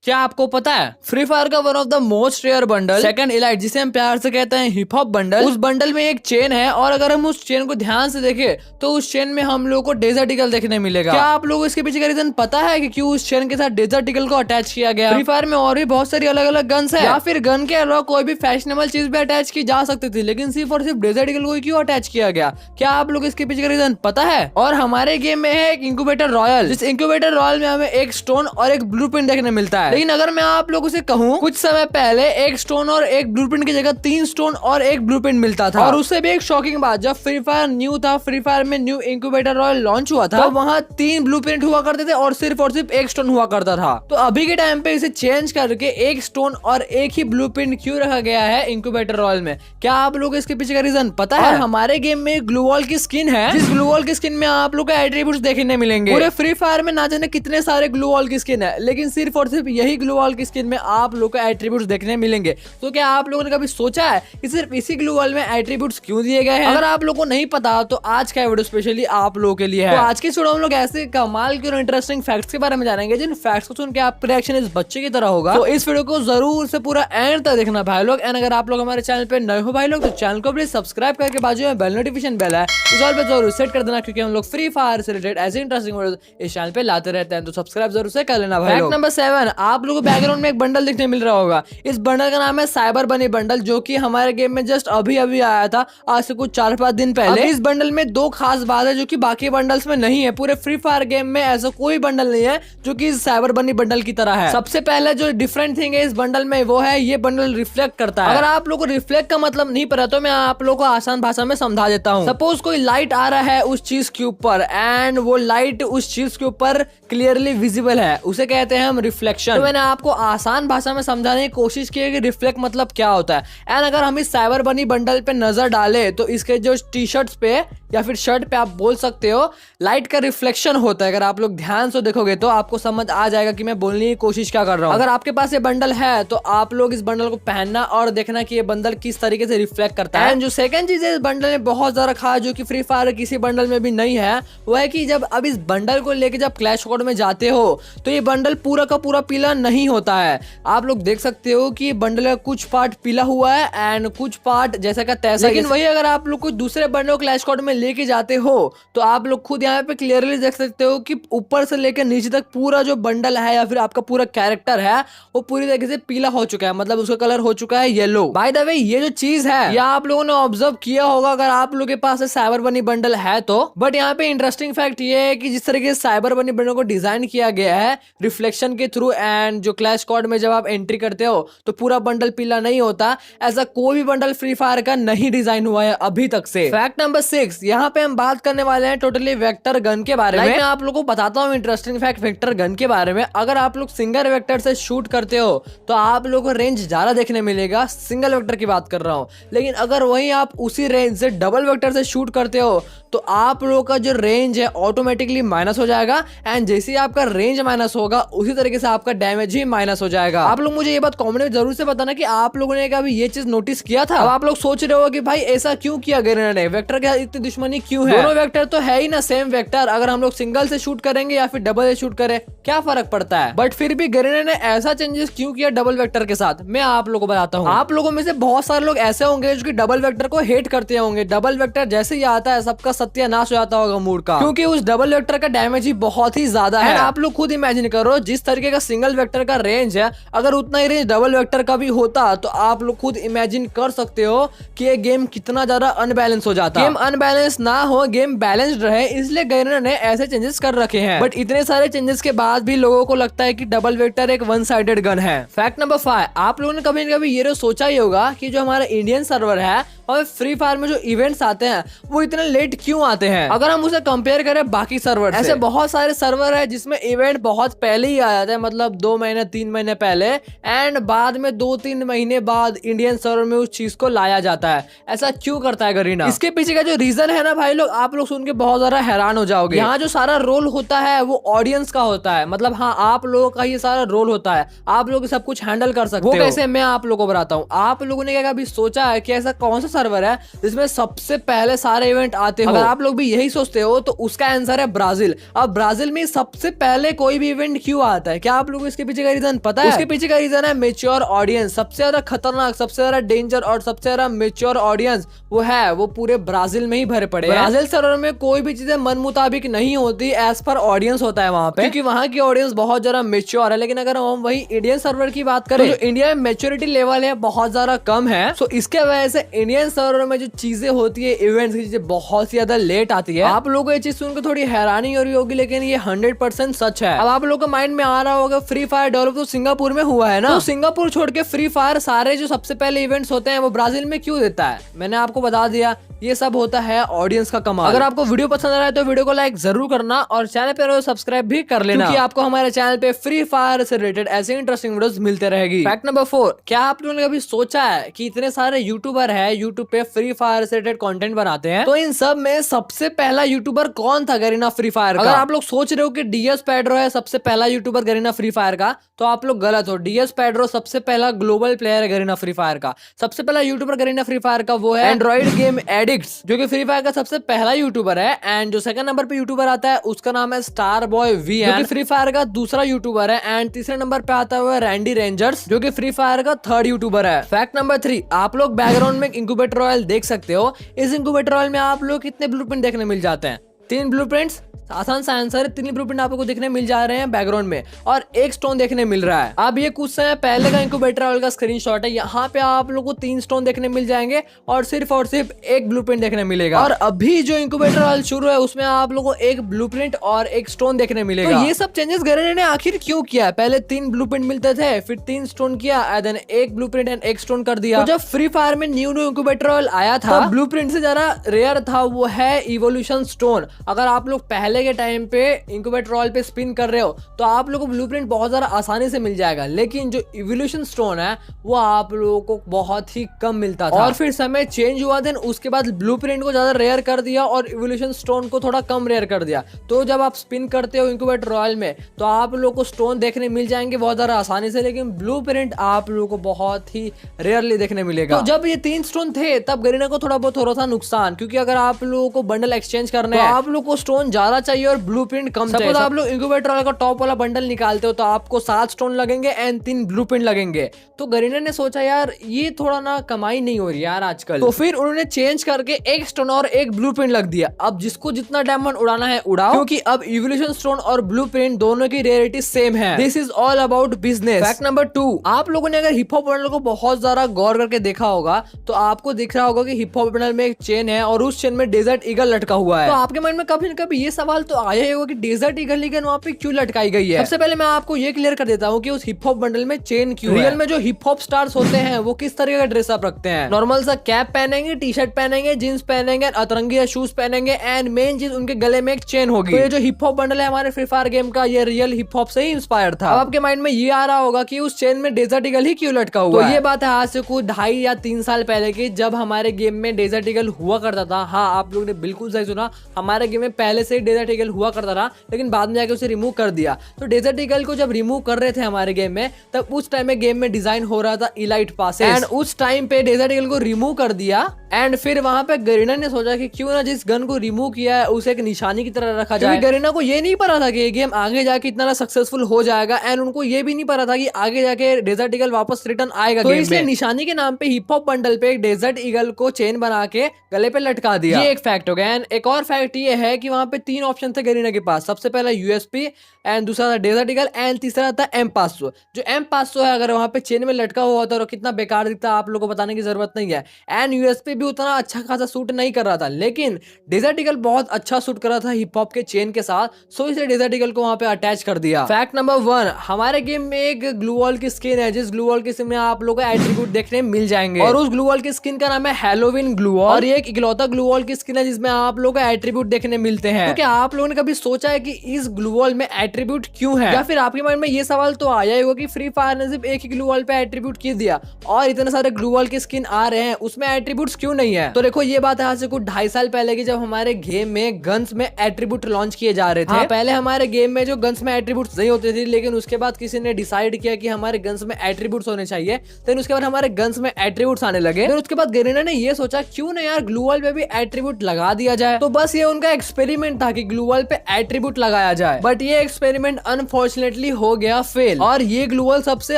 क्या आपको पता है फ्री फायर का one of the most rare bundle second elite, जिसे हम प्यार से कहते हैं हिप हॉप बंडल, उस बंडल में एक चेन है और अगर हम उस चेन को ध्यान से देखें तो उस चेन में हम लोग को डेजर्ट ईगल देखने मिलेगा। क्या आप लोगों को इसके पीछे का रीजन पता है कि क्यों उस चेन के साथ डेजर्ट ईगल को अटैच किया गया? फ्री फायर में और भी बहुत सारी अलग अलग गन्स है या फिर गन के अलावा कोई भी फैशनेबल चीज भी अटैच की जा सकती थी, लेकिन सिर्फ और सिर्फ डेजर्ट ईगल को क्यों अटैच किया गया? क्या आप लोग इसके पीछे का रीजन पता है? और हमारे गेम में है एक इंक्यूबेटर रॉयल, जिस इंक्यूबेटर रॉयल में हमें एक स्टोन और एक ब्लूप्रिंट देखने मिलता है। लेकिन अगर मैं आप लोगों से कहूँ कुछ समय पहले एक स्टोन और एक ब्लूप्रिंट की जगह 3 स्टोन और एक ब्लूप्रिंट मिलता था। और उससे भी एक शॉकिंग बात, जब फ्री फायर न्यू था, फ्री फायर में न्यू इंक्यूबेटर रॉयल लॉन्च हुआ था, तो वहाँ 3 ब्लूप्रिंट हुआ करते थे और सिर्फ एक स्टोन हुआ करता था। तो अभी के टाइम पे इसे चेंज करके एक स्टोन और एक ही ब्लूप्रिंट क्यों रखा गया है इंक्यूबेटर रॉयल में? क्या आप लोग इसके पीछे का रीजन पता है? और हमारे गेम में ग्लू वॉल की स्किन है, जिस ग्लू वॉल की स्किन में आप लोग को एट्रीब्यूट्स देखने मिलेंगे। पूरे फ्री फायर में ना जाने कितने सारे ग्लू वॉल की स्किन है, लेकिन सिर्फ और सिर्फ यही ग्लू वॉल की स्किन में आप लोग को एट्रीब्यूट्स देखने मिलेंगे। तो क्या आप लोगों ने कभी सोचा है कि सिर्फ इसी ग्लू वॉल में एट्रीब्यूट्स क्यों दिए गए हैं? अगर आप लोगों को नहीं पता तो आज का वीडियो स्पेशली आप लोगों के लिए है। तो आज की वीडियो हम लोग ऐसे कमाल के और इंटरेस्टिंग फैक्ट्स के बारे में जानेंगे, जिन फैक्ट्स को सुन के आपका रिएक्शन इस बच्चे की तरह होगा। तो इस वीडियो को जरूर से पूरा एंड तक देखना भाई लोग। एंड अगर आप लोग हमारे चैनल पे नए हो भाई लोग, तो चैनल को प्लीज सब्सक्राइब करके बाजू में बेल नोटिफिकेशन बेल है उस ऑल पे जरूर सेट कर देना, क्योंकि हम लोग फ्री फायर से रिलेटेड ऐसे इंटरेस्टिंग वीडियो इस चैनल पे लाते रहते हैं। तो सब्सक्राइब जरूर से कर लेना भाई। फैक्ट नंबर 7, आप लोगों को बैकग्राउंड में एक बंडल देखने मिल रहा होगा। इस बंडल का नाम है साइबर बनी बंडल, जो कि हमारे गेम में जस्ट अभी अभी आया था, आज से कुछ 4-5 दिन पहले। इस बंडल में 2 खास बात है जो कि बाकी बंडल्स में नहीं है। पूरे फ्री फायर गेम में ऐसा कोई बंडल नहीं है जो कि इस साइबर बनी बंडल की तरह है। सबसे पहले जो डिफरेंट थिंग है इस बंडल में वो है ये बंडल रिफ्लेक्ट करता है। अगर आप लोग को रिफ्लेक्ट का मतलब नहीं पता तो मैं आप लोग को आसान भाषा में समझा देता हूँ। सपोज कोई लाइट आ रहा है उस चीज के ऊपर एंड वो लाइट उस चीज के ऊपर क्लियरली विजिबल है, उसे कहते हैं हम रिफ्लेक्शन। तो मैंने आपको आसान भाषा में समझाने की कोशिश की है कि रिफ्लेक्ट मतलब क्या होता है। एंड अगर हम इस साइबर बनी बंडल पे नजर डाले तो इसके जो टी शर्ट्स पे या फिर शर्ट पे आप बोल सकते हो लाइट का रिफ्लेक्शन होता है। अगर आप लोग ध्यान से देखोगे तो आपको समझ आ जाएगा कि मैं बोलने की कोशिश क्या कर रहा हूँ। अगर आपके पास ये बंडल है तो आप लोग इस बंडल को पहनना और देखना कि ये बंडल किस तरीके से रिफ्लेक्ट करता है। एंड जो सेकंड चीज है इस बंडल में बहुत ज्यादा खास, जो कि फ्री फायर किसी बंडल में भी नहीं है, वो है कि जब अब इस बंडल को लेके जब क्लैश स्क्वाड में जाते हो तो ये बंडल पूरा का पूरा पीला नहीं होता है। आप लोग देख सकते हो कि बंडल का कुछ पार्ट पीला हुआ है एंड कुछ पार्ट जैसा का तैसा। लेकिन वही अगर आप लोग कुछ दूसरे बंडल को क्लैश स्क्वाड में लेके जाते हो तो आप लोग खुद यहाँ पे क्लियरली देख सकते हो कि ऊपर से लेकर नीचे तक पूरा जो बंडल है या फिर आपका पूरा कैरेक्टर है वो पूरी तरीके से पीला हो चुका है, मतलब उसका कलर हो चुका है येलो। बाय द वे ये जो चीज है ये आप लोगों ने ऑब्जर्व किया होगा अगर आप लोगों के पास साइबर बनी बंडल है तो। बट यहाँ पे इंटरेस्टिंग फैक्ट ये है कि जिस तरीके से साइबर बनी बंडल को डिजाइन किया गया है रिफ्लेक्शन के थ्रू एंड जो क्लैश स्क्वाड में जब आप एंट्री करते हो तो पूरा बंडल पीला नहीं होता, ऐसा कोई भी बंडल फ्री फायर का नहीं डिजाइन हुआ है अभी तक से। फैक्ट नंबर 6, यहाँ पे हम बात करने वाले हैं टोटली वेक्टर गन के बारे में। मैं आप लोगों को बताता हूँ इंटरेस्टिंग फैक्ट वेक्टर गन के बारे में। अगर आप लोग सिंगल वेक्टर से शूट करते हो तो आप लोगों को रेंज ज्यादा देखने मिलेगा, सिंगल वेक्टर की बात कर रहा हूँ। लेकिन अगर वहीं आप उसी रेंज से डबल वेक्टर से शूट करते हो तो आप लोगों का जो रेंज है ऑटोमेटिकली माइनस हो जाएगा एंड जैसे ही आपका रेंज माइनस होगा उसी तरीके से आपका डैमेज ही माइनस हो जाएगा। आप लोग मुझे ये बात कमेंट में जरूर से बताना कि आप लोगों ने कभी ये चीज नोटिस किया था। अब आप लोग सोच रहे हो कि भाई ऐसा क्यों किया गया ने, वेक्टर के इतनी दुश्मनी क्यों है? दोनों वेक्टर तो है ही ना सेम वेक्टर, अगर हम लोग सिंगल से शूट करेंगे या फिर डबल से शूट करें क्या फर्क पड़ता है? बट फिर भी गरेना ने ऐसा चेंजेस क्यों किया डबल वेक्टर के साथ, मैं आप लोगों को बताता हूँ। आप लोगों में से बहुत सारे लोग ऐसे होंगे जो कि डबल वेक्टर को हेट करते होंगे। डबल वेक्टर जैसे ही आता है सबका सत्यानाश हो जाता होगा मूड का, क्योंकि उस डबल वेक्टर का डैमेज ही बहुत ही ज्यादा है। आप लोग खुद इमेजिन करो जिस तरीके का सिंगल वेक्टर का रेंज है, अगर उतना ही रेंज डबल वेक्टर का भी होता तो आप लोग खुद इमेजिन कर सकते हो कि ये गेम कितना ज्यादा अनबैलेंस हो जाता। गेम अनबैलेंस ना हो, गेम बैलेंस्ड रहे, इसलिए गरेना ने ऐसे चेंजेस कर रखे हैं। बट इतने सारे चेंजेस के बाद भी लोगों को लगता है कि डबल वेक्टर एक वन साइडेड गन है। फैक्ट नंबर 5, आप लोगों ने कभी न कभी ये सोचा ही होगा कि जो हमारा इंडियन सर्वर है और फ्री फायर में जो इवेंट्स आते हैं वो इतने लेट क्यों आते हैं अगर हम उसे कंपेयर करें बाकी सर्वर से। ऐसे बहुत सारे सर्वर है जिसमें इवेंट बहुत पहले ही आ जाता है, मतलब 2 महीने 3 महीने पहले, एंड बाद में 2-3 महीने बाद इंडियन सर्वर में उस चीज को लाया जाता है। ऐसा क्यों करता है गरीना? इसके पीछे का जो रीजन है ना भाई लोग, आप लोग सुन के बहुत ज्यादा हैरान हो जाओगे। यहाँ जो सारा रोल होता है वो ऑडियंस का होता है, मतलब हाँ आप लोगों का ये सारा रोल होता है, आप लोग सब कुछ हैंडल कर सकते हो। वो कैसे मैं आप लोगों को बताता हूँ। आप लोगों ने क्या कभी सोचा है कि ऐसा कौन सा सर्वर है जिसमें सबसे पहले सारे इवेंट आते हो? अगर आप लोग भी यही सोचते हो तो उसका आंसर है ब्राजील। अब ब्राजील में सबसे पहले कोई भी इवेंट क्यों आता है? क्या आप लोगों को इसके पीछे का रीजन पता है? उसके पीछे का रीजन है मेच्योर ऑडियंस। सबसे ज्यादा खतरनाक, सबसे ज्यादा डेंजर और सबसे ज्यादा मेच्योर ऑडियंस वो पूरे ब्राजील में ही भरे पड़े हैं। ब्राजील सर्वर में कोई भी चीजें मन मुताबिक नहीं होती, एज पर ऑडियंस होता है वहां पे, क्योंकि वहां की ऑडियंस बहुत ज्यादा मेच्योर है। लेकिन अगर हम वही इंडियन सर्वर की बात करें तो जो इंडिया में मेच्योरिटी लेवल है बहुत ज्यादा कम है। सो इसके वजह से इंडियन सर्वर में जो चीजें होती है, इवेंट्स की चीजें बहुत ज्यादा लेट आती है। आप लोगों को ये चीज सुनकर थोड़ी हैरानी हो रही होगी, लेकिन ये 100% सच है। अब आप लोगों के माइंड में आ रहा होगा फ्री फायर डेवलप तो सिंगापुर में हुआ है ना, तो सिंगापुर छोड़ के फ्री फायर सारे जो सबसे पहले इवेंट्स होते हैं वो ब्राजील में क्यों देता है? मैंने आपको बता दिया, ये सब होता है ऑडियंस का कमाल। अगर आपको वीडियो पसंद आ रहा है तो वीडियो को लाइक जरूर करना और चैनल पे सब्सक्राइब भी कर लेना, क्योंकि आपको हमारे चैनल पे फ्री फायर से रिलेटेड ऐसे इंटरेस्टिंग वीडियोस मिलते रहेगी। फैक्ट नंबर 4, क्या आप लोगों ने कभी सोचा है कि इतने सारे यूट्यूबर है यूट्यूब पे फ्री फायर से रिलेटेड कंटेंट बनाते हैं, तो इन सब में सबसे पहला यूट्यूबर कौन था गरीना फ्री फायर का? अगर आप लोग सोच रहे हो कि डीएस पेड्रो है सबसे पहला यूट्यूबर गरीना फ्री फायर का, तो आप लोग गलत हो। डीएस पेड्रो सबसे पहला ग्लोबल प्लेयर है गरीना फ्री फायर का। सबसे पहला यूट्यूबर गरीना फ्री फायर का वो है एंड्रॉइड गेम एडिक्ट्स, जो कि फ्री फायर का सबसे पहला यूट्यूबर है। एंड जो सेकंड नंबर पे यूट्यूबर आता है उसका नाम है स्टार बॉय वी, जो कि फ्री फायर का दूसरा यूट्यूबर है। एंड तीसरे नंबर पे आता हुआ रैंडी रेंजर्स, जो कि फ्री फायर का थर्ड यूट्यूबर है। फैक्ट नंबर 3, आप लोग बैकग्राउंड में इंक्यूबेटर ऑयल देख सकते हो। इस इंक्यूबेटर ऑयल में आप लोग कितने ब्लूप्रिंट देखने मिल जाते हैं? 3 ब्लूप्रिंट्स। आसान सा आंसर है, 3 ब्लूप्रिंट आपको देखने मिल जा रहे हैं बैकग्राउंड में, और 1 स्टोन देखने मिल रहा है। अब ये कुछ समय पहले का इंक्यूबेटर ऑयल का स्क्रीनशॉट है। यहाँ पे आप लोगों को 3 स्टोन देखने मिल जाएंगे और सिर्फ 1 ब्लूप्रिंट देखने मिलेगा। और अभी जो इंक्यूबेटर ऑयल शुरू है उसमें आप लोगों को 1 ब्लूप्रिंट और 1 स्टोन देखने मिलेगा। तो ये सब चेंजेस गरीना ने आखिर क्यों किया? पहले 3 ब्लूप्रिंट मिलते थे, फिर 3 स्टोन किया, देन 1 ब्लूप्रिंट एंड 1 स्टोन कर दिया। तो जब फ्री फायर में न्यू इंक्यूबेटर ऑयल आया था, ब्लूप्रिंट से ज्यादा रेयर था वो है इवोल्यूशन स्टोन। अगर आप लोग पहले के टाइम पे इंक्यूबेटर ऑयल पे स्पिन कर रहे हो तो आप लोगों को ब्लूप्रिंट बहुत ज्यादा आसानी से मिल जाएगा, लेकिन जो इवोल्यूशन स्टोन है वो आप लोगों को बहुत ही कम मिलता था। और फिर समय चेंज हुआ, देन उसके बाद ब्लूप्रिंट को ज्यादा रेयर कर दिया और इवोल्यूशन स्टोन को थोड़ा कम रेयर कर दिया। तो जब आप स्पिन करते हो इंक्यूबेटर ऑयल में तो आप लोगों को स्टोन देखने मिल जाएंगे बहुत ज्यादा आसानी से, लेकिन ब्लूप्रिंट आप लोगों को बहुत ही रेयरली देखने मिलेगा। तो जब ये 3 स्टोन थे तब गरीना को थोड़ा बहुत हो रहा था नुकसान, क्योंकि अगर आप लोगों को बंडल एक्सचेंज करने हैं तो आप लोगों को स्टोन ज्यादा चाहिए और ब्लूप्रिंट कम चाहिए। सपोज आप लोग इंक्यूबेटर ऑयल का टॉप वाला बंडल निकालते हो तो आपको 7 स्टोन लगेंगे एंड 3 ब्लूप्रिंट लगेंगे। तो गरीना ने सोचा यार ये थोड़ा ना कमाई नहीं हो रही यार आजकल, तो फिर उन्होंने चेंज करके 1 स्टोन और 1 ब्लूप्रिंट लग दिया। अब जिसको जितना डायमंड उड़ाना है उड़ाओ, क्योंकि अब इवोल्यूशन स्टोन और ब्लूप्रिंट दोनों की रेयरिटी सेम है। This is all about business. Fact number 2, आप लोगों ने अगर हिप हॉप बंडल को बहुत ज्यादा गौर करके देखा होगा तो आपको दिख रहा होगा कि हिप हॉप बंडल में एक चेन है और उस चेन में डेजर्ट ईगल लटका हुआ है। तो आपके माइंड में कभी न कभी ये सवाल तो आया ही होगा कि डेजर्ट ईगल वहाँ पे क्यों लटकाई गई है। सबसे पहले मैं आपको ये क्लियर कर देता हूँ कि उस हिप हॉप बंडल में चेन क्यों है। रियल में जो हिप हॉप स्टार्स होते हैं वो किस तरीके का ड्रेसअप रखते हैं? नॉर्मल सा कैप पहनेंगे, टी शर्ट पहनेंगे, जींस पहनेंगे, अतरंगी शूज पहनेंगे एंड मेन चीज उनके गले में एक चेन होगी। तो ये जो हिप हॉप बंडल है हमारे फ्री फायर गेम का, ये रियल हिप हॉप से ही इंस्पायर था। अब आपके माइंड में ये आ रहा होगा कि उस चेन में डेजर्ट ईगल ही क्यों लटका हुआ है। तो ये बात है आज से कुछ 2.5 या 3 साल पहले की, जब हमारे गेम में डेजर्ट ईगल हुआ करता था। हाँ, आप लोग ने बिल्कुल सही सुना, हमारे गेम में पहले से ही डेजर्ट ईगल हुआ करता था, लेकिन बाद में जाके उसे रिमूव कर दिया। तो डेजर्ट ईगल को जब रिमूव कर रहे थे हमारे गेम में, तब उस टाइम में गेम में डिजाइन हो रहा था इलाइट पासेस, एंड उस टाइम पे डेजर्ट ईगल को रिमूव कर दिया। एंड फिर वहां पे गरीना ने सोचा कि क्यों ना जिस गन को रिमूव किया है उसे एक निशानी की तरह रखा जाए। गरीना को ये नहीं पता था कि ये गेम आगे जाके इतना सक्सेसफुल हो जाएगा, एंड उनको ये भी नहीं पता था कि आगे जाके डेजर्ट ईगल वापस रिटर्न आएगा। तो इसलिए निशानी के नाम पे हिप हॉप बंडल पे एक डेजर्ट ईगल को चेन बना के गले पे लटका दिया। ये एक फैक्ट हो गया। एंड एक और फैक्ट ये है कि वहां पे 3 ऑप्शन थे गरीना के पास। सबसे पहला यूएसपी, एंड दूसरा था डेजर्ट ईगल, एंड तीसरा था M500। जो M500 है अगर वहां पे चेन में लटका हुआ होता और कितना बेकार दिखता आप लोगों को बताने की जरूरत नहीं है। एंड यूएसपी भी उतना अच्छा खासा सूट नहीं कर रहा था, लेकिन डेजर्ट ईगल बहुत अच्छा सूट कर रहा था हिप हॉप के चेन के साथ, सो इसलिए डेजर्ट ईगल को वहां पे अटैच कर दिया। फैक्ट नंबर 1, हमारे गेम में एक ग्लू वॉल की स्किन है, जिस ग्लू वॉल की स्किन में आप लोगों को एट्रीब्यूट देखने मिल जाएंगे, और उस ग्लू वॉल की स्किन का नाम है हैलोवीन ग्लू वॉल। और ये एक इकलौता ग्लू वॉल की स्किन है जिसमें आप लोगों को एट्रीब्यूट देखने मिलते हैं। तो क्या आप लोगों ने कभी सोचा है कि इस ग्लू वॉल में एट्रीब्यूट क्यों है? या फिर आपके माइंड में ये सवाल तो आया ही होगा कि फ्री फायर ने सिर्फ एक ही ग्लू वॉल पे एट्रीब्यूट क्यों दिया और इतने सारे ग्लू वॉल के स्किन आ रहे हैं, उसमें एट्रीब्यूट्स क्यों नहीं है। तो देखो ये बात आज से कुछ 2.5 साल पहले की, जब हमारे गेम में गन्स में एट्रीब्यूट लॉन्च किए जा रहे थे। हाँ, पहले हमारे गेम में जो गन्स में एट्रीब्यूट्स नहीं होते थे, लेकिन उसके बाद किसी ने डिसाइड किया कि हमारे गन्स में एट्रीब्यूट्स होने चाहिए। देन उसके बाद हमारे गन्स में एट्रीब्यूट्स आने लगे। फिर उसके बाद गरीना ने ये सोचा क्यों ना यार ग्लू वॉल पे भी एट्रीब्यूट लगा दिया जाए। तो बस ये उनका एक्सपेरिमेंट था कि ग्लू वॉल पे एट्रीब्यूट लगाया जाए। बट ये एक्सपेरिमेंट अनफॉर्चुनेटली हो गया फेल। और ये ग्लू वॉल सबसे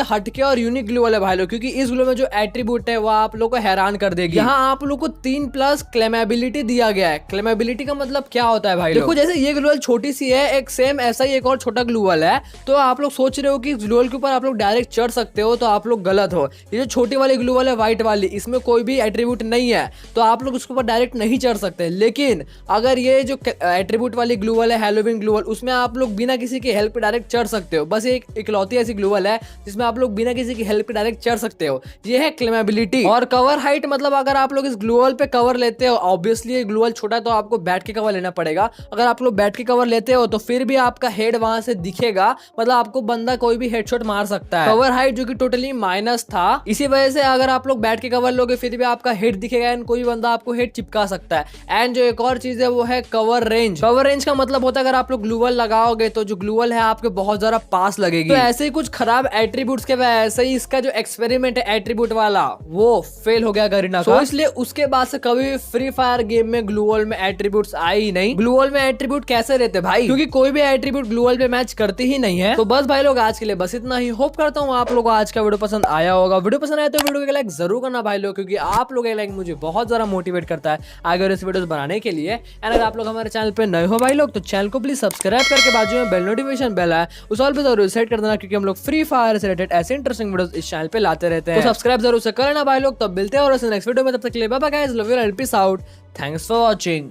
हटके और यूनिक ग्लू वॉल है भाई लोग, क्योंकि इस ग्लू में जो एट्रीब्यूट है वो आप लोग को हैरान कर देगी। यहाँ आप लोग को 3+ क्लेमेबिलिटी दिया गया है। क्लेमेबिलिटी का मतलब क्या होता है भाई लोग? देखो जैसे ये ग्लू वॉल छोटी सी है, एक सेम ऐसा ही एक और छोटा ग्लू वॉल है। तो आप लोग सोच रहे हो कि ग्लू वॉल के ऊपर आप लोग डायरेक्ट चढ़ सकते हो, तो आप लोग गलत हो। ये जो छोटी वाली ग्लू वॉल है व्हाइट वाली, इसमें कोई भी एट्रीब्यूट नहीं है, तो आप लोग उसके ऊपर डायरेक्ट नहीं चढ़ सकते। लेकिन अगर ये जो एट्रीब्यूट वाली ग्लू वॉल है, हैलोवीन ग्लू वॉल, उसमें आप लोग बिना किसी की हेल्प पे डायरेक्ट चढ़ सकते हो। बस एक इकलौती ऐसी ग्लू वॉल है जिसमें आप लोग बिना किसी की हेल्प पे डायरेक्ट चढ़ सकते हो। ये है क्लेमेबिलिटी। और कवर हाइट मतलब अगर आप लोग इस ग्लू वॉल पे कवर लेते हो, ऑब्वियसली ये ग्लू वॉल छोटा है तो आपको बैठ के कवर लेना पड़ेगा। अगर आप लोग बैठ के कवर लेते हो तो फिर भी आपका हेड वहां से दिखेगा, मतलब आपको बंदा कोई भी हेडशॉट मार सकता है। कवर हाइट जो कि टोटली माइनस था, इसी वजह से अगर आप लोग बैठ के कवर लोगे फिर भी आपका हेड दिखेगा एंड कोई बंदा आपको हेड चिपका सकता है। एंड जो एक और चीज है वो है कवर रेंज। कवर रेंज का मतलब होता है अगर आप लोग ग्लू वॉल लगाओगे तो जो ग्लू वॉल है आपके बहुत ज्यादा पास लगेगी। तो ऐसे ही कुछ खराब एट्रीब्यूट्स के वजह से इसका जो एक्सपेरिमेंट है एट्रीब्यूट वाला वो फेल हो गया गरीना का। तो इसलिए उसके बाद से कभी भी फ्री फायर गेम में ग्लू वॉल में एट्रीब्यूट्स आए ही नहीं। ग्लू वॉल में एट्रीब्यूट कैसे रहते भाई, क्योंकि कोई भी एट्रीब्यूट ग्लू वॉल पे मैच करते ही नहीं है। तो बस भाई लोग आज के लिए बस इतना ही। होप करता हूँ आप लोगों को आज का वीडियो पसंद आया होगा। वीडियो पसंद आया तो वीडियो को लाइक जरूर करना भाई लोग, क्योंकि आप लोग लाइक मुझे बहुत ज्यादा मोटिवेट करता है आगे इस वीडियोस बनाने के लिए। एंड अगर आप लोग हमारे चैनल पे नए हो भाई लोग तो चैनल को प्लीज सब्सक्राइब करके बाजू में बेल नोटिफिकेशन बेल है उस ऑल पे जरूर सेट कर देना, क्योंकि हम लोग फ्री फायर से रिलेटेड ऐसे इंटरेस्टिंग वीडियोस इस चैनल पे लाते रहते हैं। तो सब्सक्राइब जरूर से करना भाई लोग। तब मिलते हैं और नेक्स्ट वीडियो में, तब तक के लिए bye bye guys, love you and peace out. Thanks for watching.